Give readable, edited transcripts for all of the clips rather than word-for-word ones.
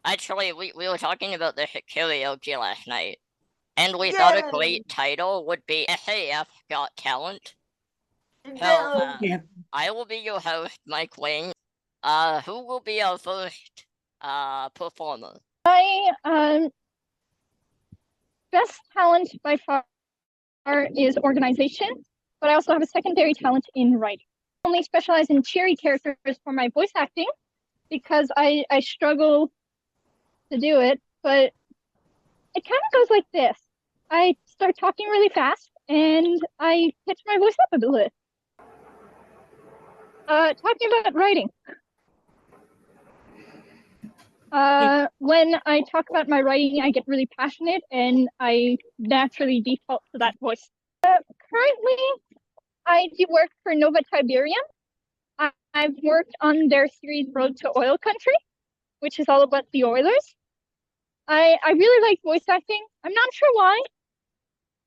Actually, we were talking about the karaoke last night, and we thought a Yay! great title would be SAF Got Talent. So, No. Yeah. I will be your host, Mike Wing. Who will be our first performer? My best talent by far is organization, but I also have a secondary talent in writing. I only specialize in cheery characters for my voice acting because I struggle to do it, but it kind of goes like this. I start talking really fast and I pitch my voice up a bit. Talking about writing. When I talk about my writing, I get really passionate and I naturally default to that voice. Currently, I do work for Nova Tiberium. I've worked on their series Road to Oil Country, which is all about the Oilers. I really like voice acting. I'm not sure why.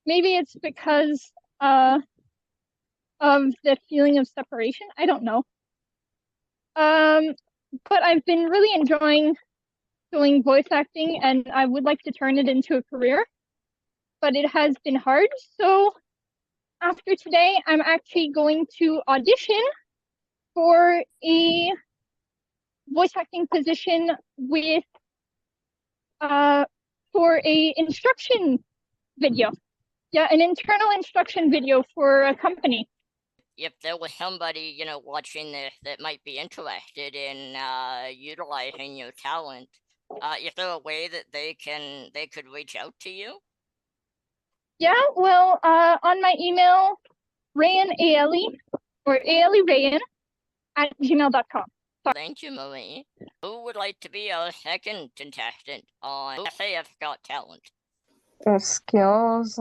Maybe it's because of the feeling of separation. I don't know. But I've been really enjoying doing voice acting and I would like to turn it into a career, but it has been hard. So after today, I'm actually going to audition for a voice acting position with for a instruction video. Yeah, an internal instruction video for a company. If there was somebody, watching this that might be interested in utilizing your talent, is there a way that they could reach out to you? Yeah, well, on my email, Rayan Aeli or Aeli Rayan at gmail.com. Thank you, Marie. Who would like to be our second contestant on SAF Got Talent? Skills,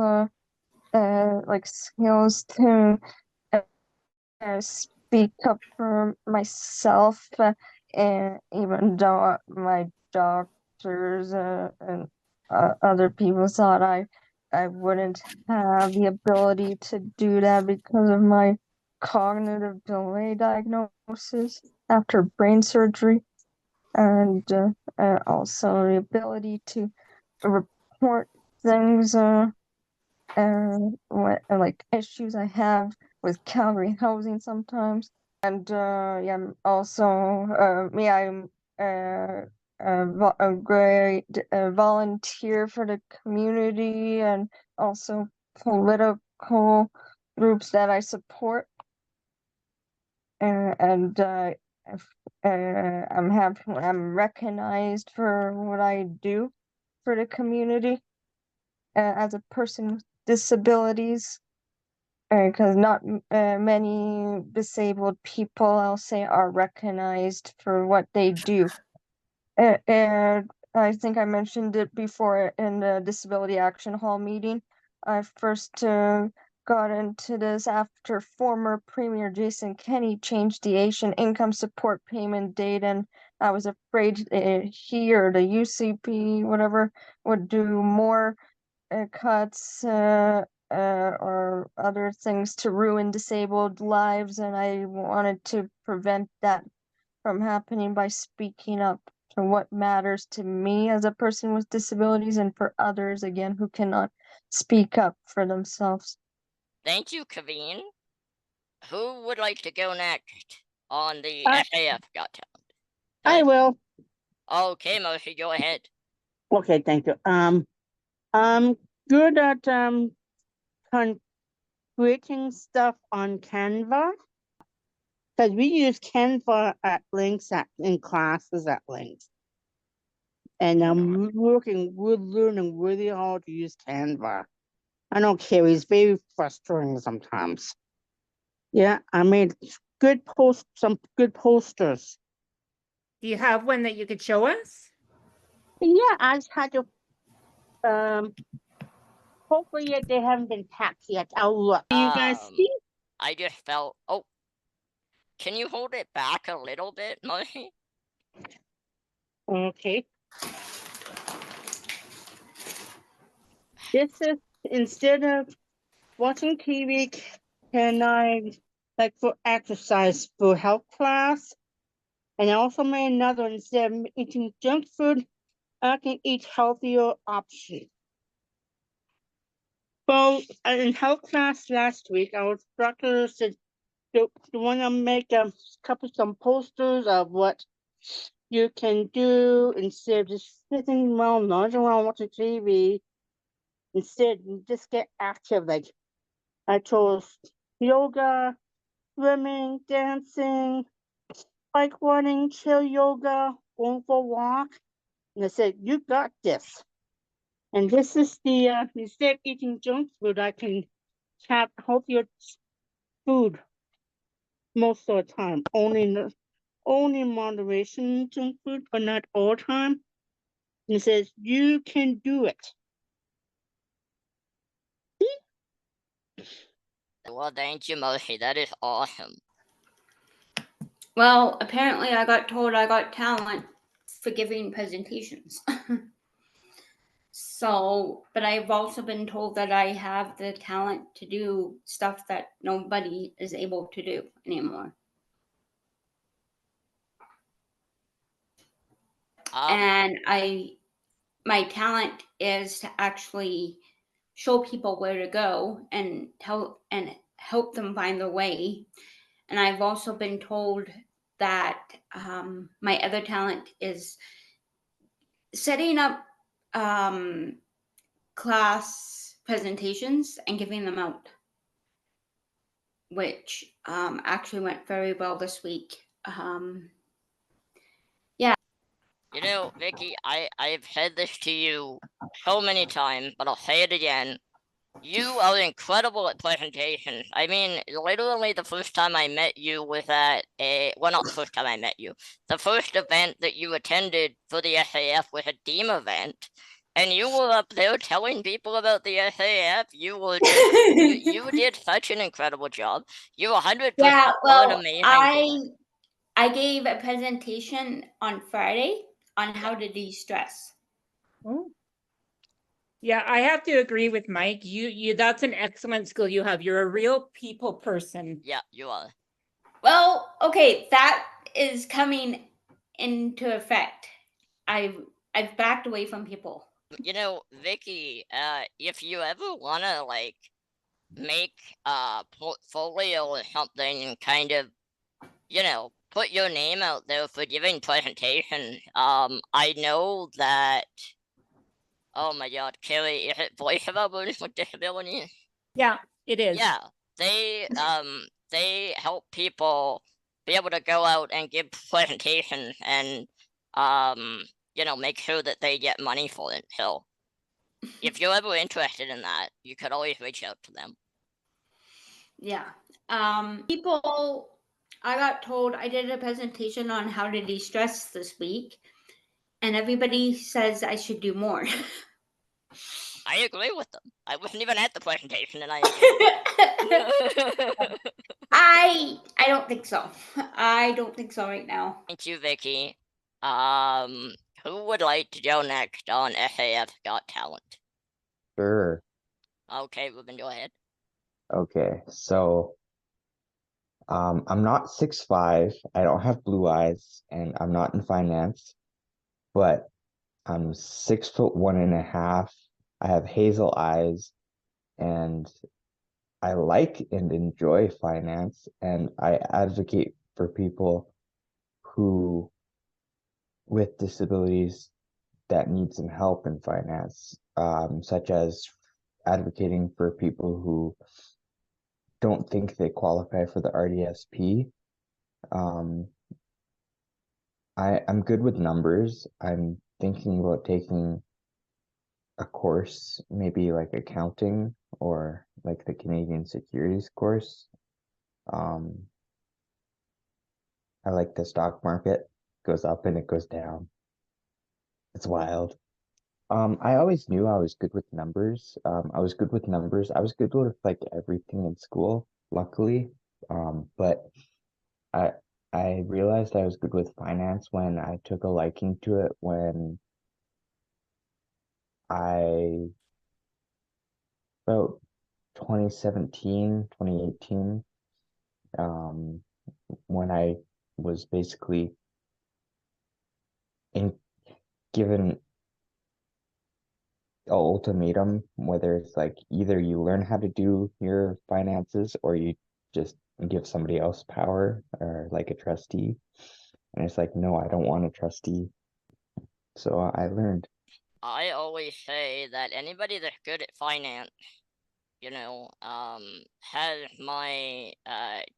like skills to speak up for myself, and even though my doctors and other people thought I wouldn't have the ability to do that because of my cognitive delay diagnosis after brain surgery, and also the ability to report things, like issues I have with Calgary housing sometimes. And yeah, I'm also I'm a great volunteer for the community and also political groups that I support. And I'm recognized for what I do for the community as a person with disabilities, because not many disabled people, I'll say, are recognized for what they do. And I think I mentioned it before in the Disability Action Hall meeting. I first got into this after former Premier Jason Kenney changed the Asian income support payment date, and I was afraid he or the UCP, whatever, would do more cuts or other things to ruin disabled lives, and I wanted to prevent that from happening by speaking up to what matters to me as a person with disabilities and for others, again, who cannot speak up for themselves. Thank you, Kaveen. Who would like to go next on the SAF Got Talent? I will. Okay, Moshi, go ahead. Okay, thank you. I'm good at creating stuff on Canva, because we use Canva at Links in classes at Links, and I'm learning really hard to use Canva. I know Carrie's very frustrating sometimes. Yeah, I made some good posters. Do you have one that you could show us? Yeah, I just had to hopefully they haven't been tapped yet. I'll look. Do you guys see? I just felt. Oh, can you hold it back a little bit, Moshi? Okay. This is, instead of watching TV, can I, like, for exercise for health class? And I also made another, instead of eating junk food, I can eat healthier options. Well, in health class last week, our instructor said, "You want to make a couple some posters of what you can do instead of just sitting around, nodding around watching TV. Instead, you just get active. Like I chose yoga, swimming, dancing, bike running, chill yoga, going for a walk." And I said, "You got this." And this is the instead of eating junk food, I can have healthier food most of the time. Only in moderation junk food, but not all the time. And it says you can do it. Well, thank you, Moshi. That is awesome. Well, apparently I got told I got talent for giving presentations. So, but I've also been told that I have the talent to do stuff that nobody is able to do anymore. And my talent is to actually show people where to go and help them find their way. And I've also been told that my other talent is setting up class presentations and giving them out, which actually went very well this week. You know, Vicky, I've said this to you so many times, but I'll say it again. You are incredible at presentations. I mean, literally the first time I met you was at well, not the first time I met you. The first event that you attended for the SAF was a team event, and you were up there telling people about the SAF. You were just, you did such an incredible job. You 100% Yeah, are an well, amazing I gave a presentation on Friday on how to de-stress. Oh. Yeah, I have to agree with Mike. You that's an excellent skill you have. You're a real people person. Yeah, you are. Well, okay, that is coming into effect. I've backed away from people. You know, Vicky, if you ever wanna like make a portfolio or something and kind of, you know, put your name out there for giving presentations, I know that. Oh my God, Carrie, is it voice of others with disabilities? Yeah, it is. Yeah, they help people be able to go out and give presentations and you know, make sure that they get money for it. So if you're ever interested in that, you could always reach out to them. Yeah. People, I got told I did a presentation on how to de-stress this week, and everybody says I should do more. I agree with them. I wasn't even at the presentation, and I agree. I don't think so. I don't think so right now. Thank you, Vicky. Who would like to go next on SAF Got Talent? Sure. Okay, Ruben, go ahead. Okay, so I'm not 6'5", I don't have blue eyes, and I'm not in finance, but I'm 6'1.5". I have hazel eyes, and I like and enjoy finance, and I advocate for people who with disabilities that need some help in finance, such as advocating for people who don't think they qualify for the RDSP. I'm good with numbers. I'm thinking about taking a course, maybe like accounting or like the Canadian securities course. I like the stock market. It goes up and it goes down. It's wild. I always knew I was good with numbers. I was good with numbers. I was good with like everything in school, luckily. But I I realized I was good with finance when I took a liking to it when I about 2017, 2018, when I was basically in given ultimatum, whether it's like either you learn how to do your finances or you just give somebody else power or like a trustee. And it's like, no, I don't want a trustee. So I learned. I always say that anybody that's good at finance, has my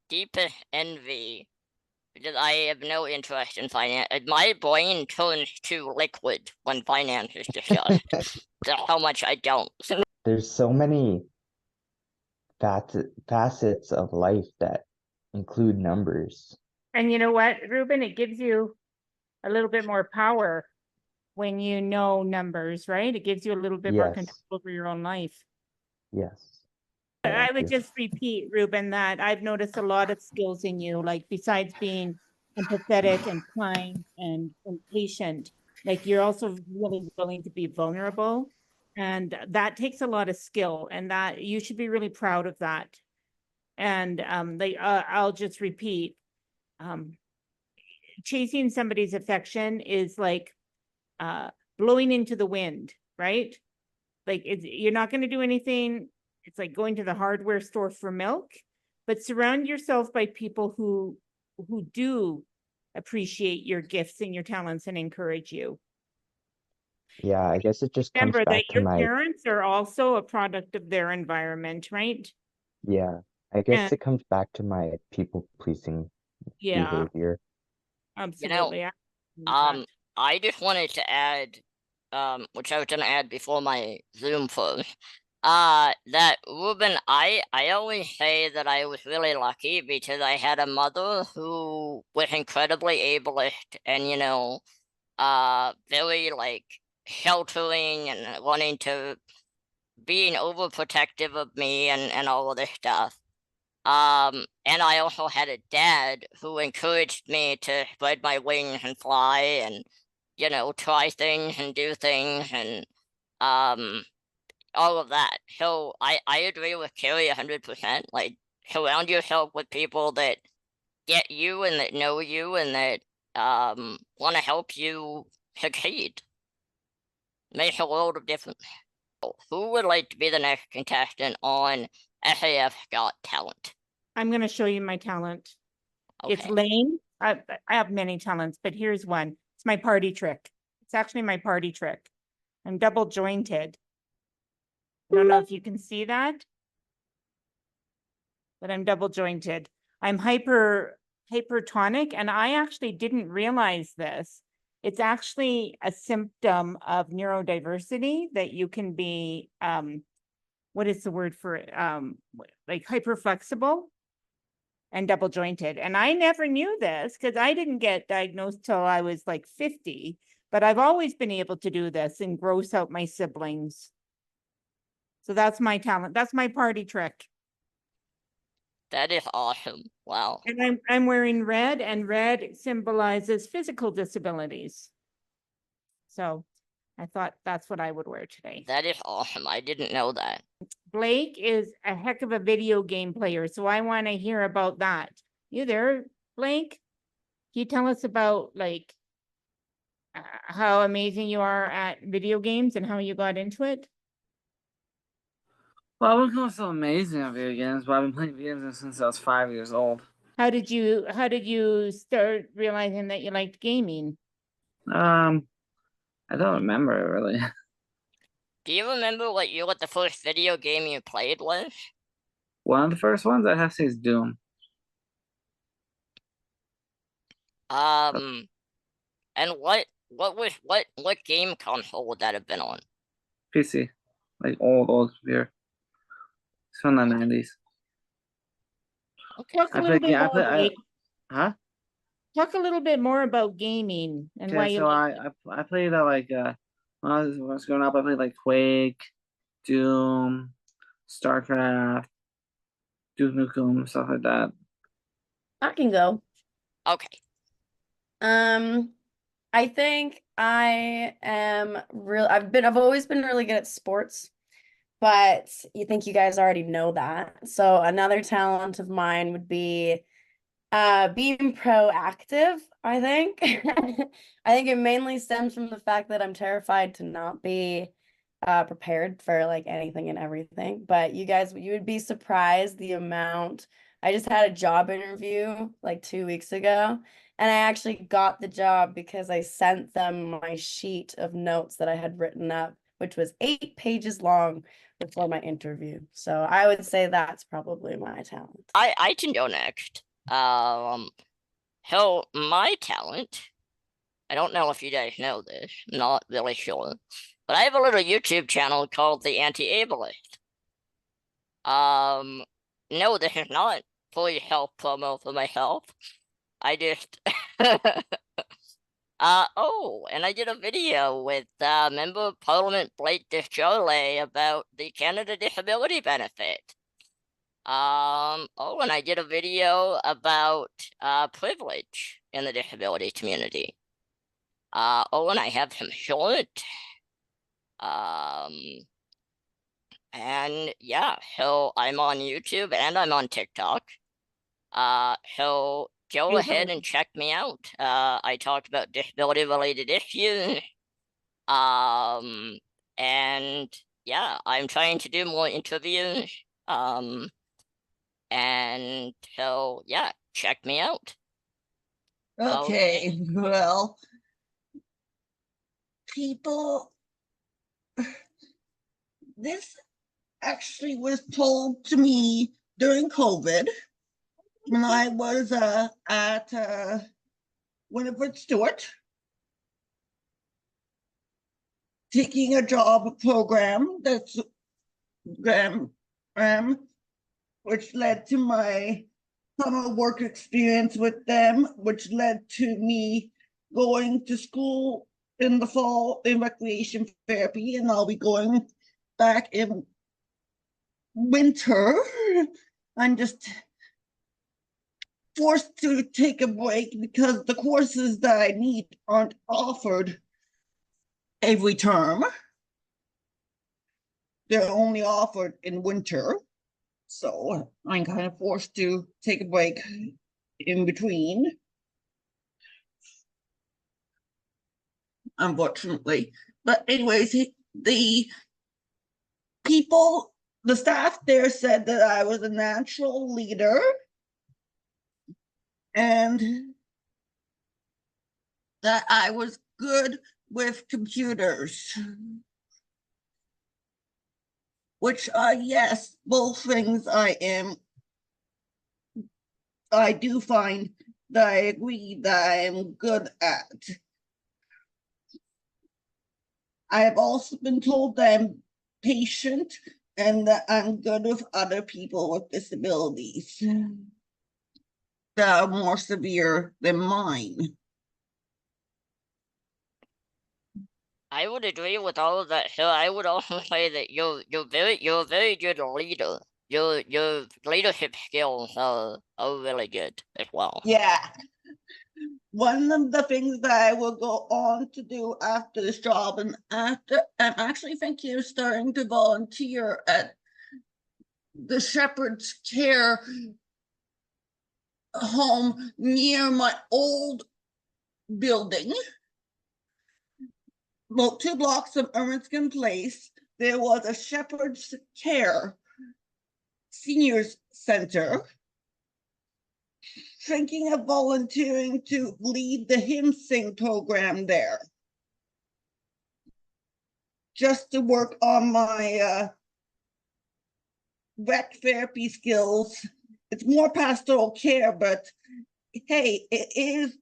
deepest envy because I have no interest in finance. My brain turns to liquid when finance is discussed. That's how much I don't. There's so many facets of life that include numbers. And you know what, Ruben, it gives you a little bit more power when you know numbers, right? It gives you a little bit more Yes. control over your own life. Yes. I would just repeat, Ruben, that I've noticed a lot of skills in you, like besides being empathetic and kind and patient, like you're also really willing to be vulnerable. And that takes a lot of skill, and that you should be really proud of that. And I'll just repeat, chasing somebody's affection is like blowing into the wind, right? Like you're not going to do anything. It's like going to the hardware store for milk, but surround yourself by people who do appreciate your gifts and your talents and encourage you. Yeah, I guess it just comes Remember back that to your my, parents are also a product of their environment, right? yeah, I guess And it comes back to my people pleasing yeah, behavior. absolutely. I just wanted to add, which I was gonna add before my Zoom first, that Ruben, I always say that I was really lucky because I had a mother who was incredibly ableist and, very like sheltering and wanting to being overprotective of me and all of this stuff. And I also had a dad who encouraged me to spread my wings and fly and, try things and do things and all of that. So I agree with Carrie 100%. Like, surround yourself with people that get you and that know you and that want to help you succeed. Makes a world of difference. Who would like to be the next contestant on SAF Got Talent? I'm going to show you my talent. It's Okay. Lane. I have many talents, but here's one. It's my party trick. It's actually my party trick. I'm double jointed. I don't know if you can see that, but I'm double jointed. I'm hypertonic, and I actually didn't realize this. It's actually a symptom of neurodiversity that you can be, what is the word for it? Like hyperflexible and double jointed. And I never knew this because I didn't get diagnosed till I was like 50, but I've always been able to do this and gross out my siblings. So that's my talent. That's my party trick. That is awesome. Wow. And I'm wearing red, and red symbolizes physical disabilities. So I thought that's what I would wear today. That is awesome. I didn't know that. Blake is a heck of a video game player, so I want to hear about that. You there, Blake? Can you tell us about like how amazing you are at video games and how you got into it? Well, I wouldn't call myself amazing at video games, but I've been playing video games since I was 5 years old. How did you start realizing that you liked gaming? I don't remember really. Do you remember what the first video game you played was? One of the first ones I have to say is Doom. And what game console would that have been on? PC, like old computer. It's from the 90s. Okay. Talk a little bit more, Blake. Huh? Talk a little bit more about gaming and why Okay, you so like it. I played like when I was growing up, I played like Quake, Doom, StarCraft, Duke Nukem, stuff like that. I can go. Okay. I think I've always been really good at sports, but you think you guys already know that. So another talent of mine would be being proactive, I think. I think it mainly stems from the fact that I'm terrified to not be prepared for like anything and everything. But you guys, you would be surprised the amount. I just had a job interview like 2 weeks ago, and I actually got the job because I sent them my sheet of notes that I had written up, which was 8 pages long before my interview. So I would say that's probably my talent. I can go next. Hell, my talent. I don't know if you guys know this. Not really sure, but I have a little YouTube channel called The Anti-Ableist. No, this is not fully health promo for my health. I just oh, and I did a video with Member of Parliament Blake Descharlet about the Canada Disability Benefit. Oh, and I did a video about privilege in the disability community. Oh, and I have some short. And yeah, so I'm on YouTube and I'm on TikTok. So go ahead and check me out. I talked about disability related issues. And yeah, I'm trying to do more interviews. And so yeah, check me out. Okay, well, people, this actually was told to me during COVID when I was at Winifred Stewart taking a job program which led to my summer work experience with them, which led to me going to school in the fall in recreation therapy, and I'll be going back in winter. I'm just forced to take a break because the courses that I need aren't offered every term. They're only offered in winter. So I'm kind of forced to take a break in between, unfortunately. But anyways, the people, the staff there said that I was a natural leader and that I was good with computers, which yes, both things I am. I do find that I agree that I am good at. I have also been told that I'm patient and that I'm good with other people with disabilities that are more severe than mine. I would agree with all of that. So I would also say that you're a very good leader. Your leadership skills are really good as well. Yeah. One of the things that I will go on to do after this job, and after I'm actually thinking of starting to volunteer at the Shepherd's Care home near my old building, about 2 blocks from Erminskin Place. There was a Shepherd's Care Seniors Center. Thinking of volunteering to lead the hymn sing program there, just to work on my rec therapy skills. It's more pastoral care, but hey, it is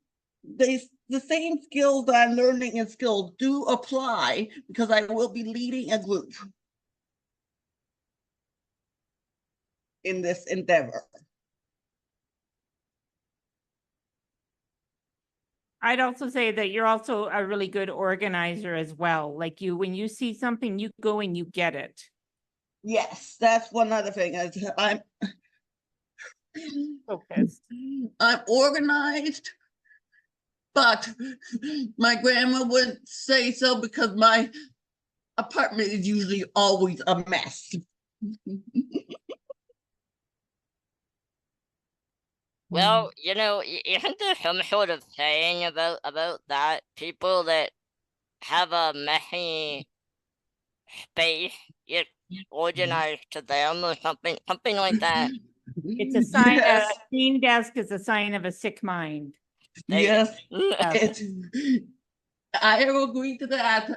the same skills that I'm learning in skills do apply because I will be leading a group in this endeavor. I'd also say that you're also a really good organizer as well. Like when you see something, you go and you get it. Yes, that's one other thing. I'm Focused. I'm organized, but my grandma would say so because my apartment is usually always a mess. Well, isn't there some sort of saying about that? People that have a messy space get organized to them or something like that. It's a sign, Yes. a green desk is a sign of a sick mind. Yes. Yes. I agree to that.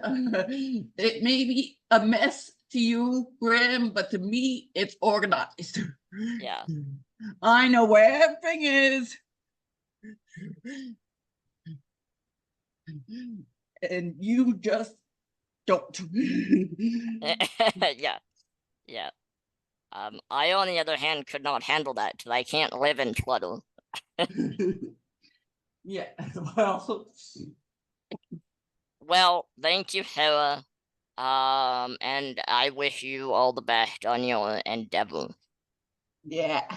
It may be a mess to you, Graham, but to me, it's organized. Yeah. I know where everything is. And you just don't. Yeah. Yeah. I, on the other hand, could not handle that because I can't live in clutter. Yeah, well. Well, thank you, Sarah. And I wish you all the best on your endeavor. Yeah.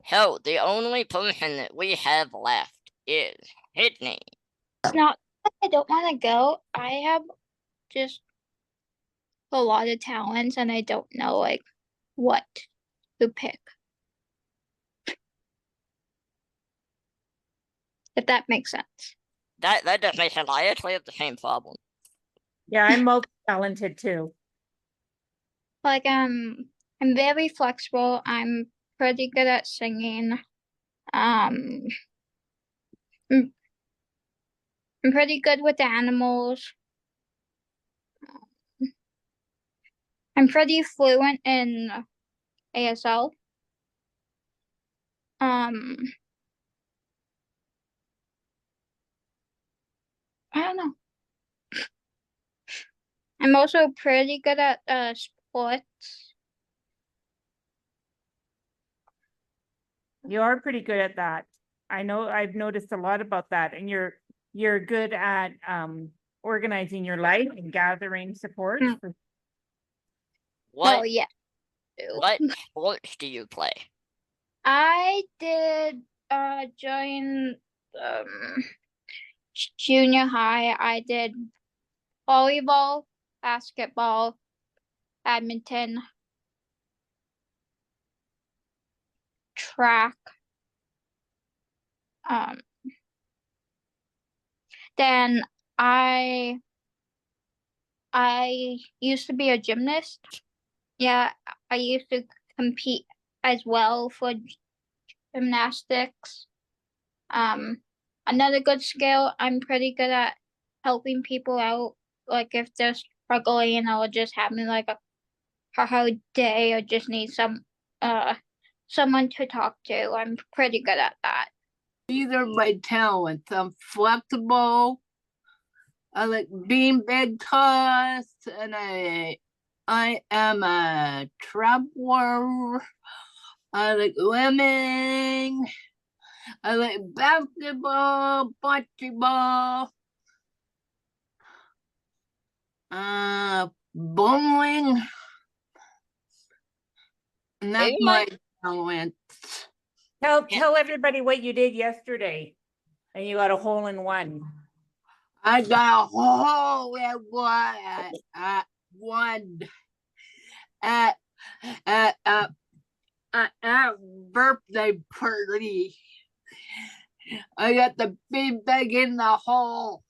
So, the only person that we have left is Sydney. It's not that I don't want to go. I have just a lot of talents and I don't know like what to pick. If that makes sense. That does make sense. I actually have the same problem. Yeah, I'm multi-talented too. Like I'm very flexible. I'm pretty good at singing. I'm pretty good with animals. I'm pretty fluent in ASL. I don't know. I'm also pretty good at sports. You are pretty good at that. I know I've noticed a lot about that, and you're good at organizing your life and gathering support. What Oh yeah. what sports do you play? I did join junior high. I did volleyball, basketball, badminton, track. Then I used to be a gymnast. Yeah, I used to compete as well for gymnastics. Another good skill, I'm pretty good at helping people out. Like if they're struggling or just having like a hard day or just need someone to talk to. I'm pretty good at that. These are my talents. I'm flexible. I like beanbag toss, and I am a traveler. I like swimming. I like basketball, basketball, bowling, and that's my talent. Tell everybody what you did yesterday, and you got a hole in one. I got a hole in one at birthday party. I got the beanbag in the hole.